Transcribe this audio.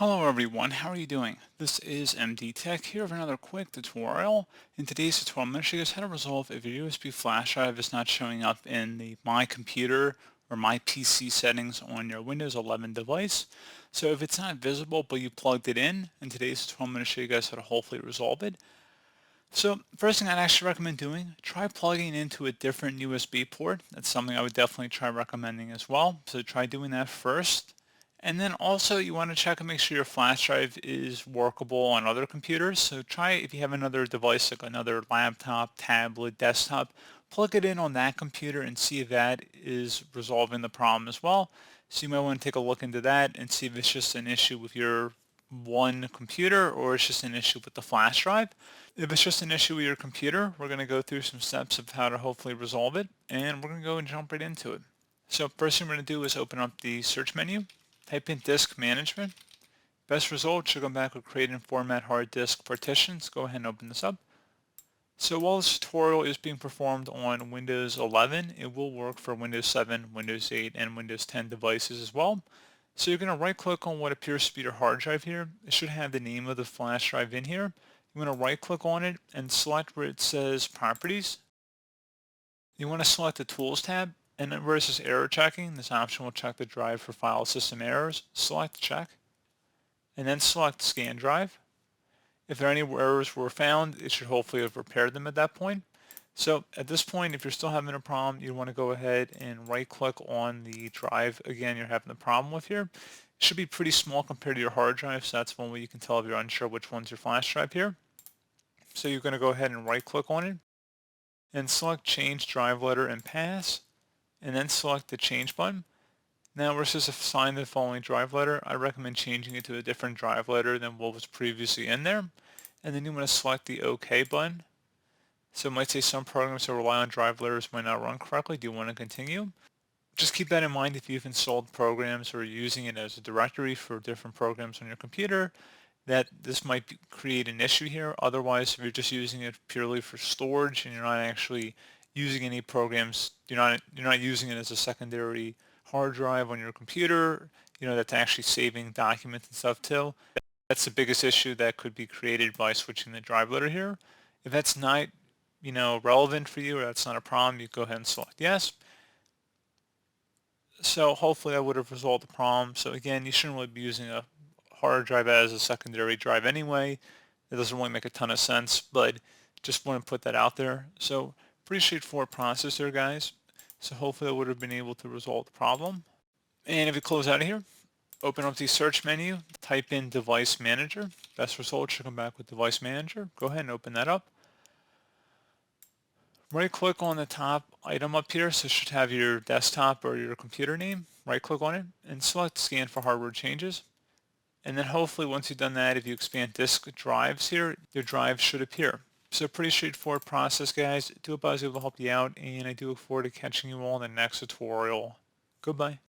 Hello everyone, how are you doing? This is MD Tech here with another quick tutorial. In today's tutorial, I'm going to show you guys how to resolve if your USB flash drive is not showing up in the My Computer or My PC settings on your Windows 11 device. So if it's not visible but you plugged it in today's tutorial, I'm going to show you guys how to hopefully resolve it. So first thing I'd actually recommend doing, try plugging into a different USB port. That's something I would definitely try recommending as well. So try doing that first. And then also you want to check and make sure your flash drive is workable on other computers. So try if you have another device like another laptop, tablet, desktop, plug it in on that computer and see if that is resolving the problem as well. So you might want to take a look into that and see if it's just an issue with your one computer or it's just an issue with the flash drive. If it's just an issue with your computer, we're going to go through some steps of how to hopefully resolve it, and we're going to go and jump right into it. So first thing we're going to do is open up the search menu, type in disk management. Best result should come back with create and format hard disk partitions. Go ahead and open this up. So while this tutorial is being performed on Windows 11, it will work for Windows 7, Windows 8, and Windows 10 devices as well. So you're going to right click on what appears to be your hard drive here. It should have the name of the flash drive in here. You want to right click on it and select where it says properties. You want to select the tools tab, and then where it says error checking, this option will check the drive for file system errors. Select check, and then select scan drive. If there are any errors were found, it should hopefully have repaired them at that point. So at this point, if you're still having a problem, you want to go ahead and right click on the drive again you're having the problem with here. It should be pretty small compared to your hard drive, so that's one way you can tell if you're unsure which one's your flash drive here. So you're going to go ahead and right click on it and select change drive letter and pass, and then select the change button. Now where it says assign the following drive letter, I recommend changing it to a different drive letter than what was previously in there. And then you want to select the OK button. So it might say some programs that rely on drive letters might not run correctly. Do you want to continue? Just keep that in mind if you've installed programs or using it as a directory for different programs on your computer, that this might create an issue here. Otherwise, if you're just using it purely for storage and you're not actually using any programs, you're not using it as a secondary hard drive on your computer, that's actually saving documents and stuff too. That's the biggest issue that could be created by switching the drive letter here. If that's not, relevant for you or that's not a problem, you go ahead and select yes. So hopefully that would have resolved the problem. So again, you shouldn't really be using a hard drive as a secondary drive anyway. It doesn't really make a ton of sense, but just want to put that out there. So pretty straightforward process there, guys. So hopefully that would have been able to resolve the problem. And if you close out of here, open up the search menu, type in device manager. Best result should come back with device manager. Go ahead and open that up. Right click on the top item up here, so it should have your desktop or your computer name. Right click on it and select scan for hardware changes. And then hopefully once you've done that, if you expand disk drives here, your drive should appear. So pretty straightforward process, guys. I do hope I was able to help you out, and I do look forward to catching you all in the next tutorial. Goodbye.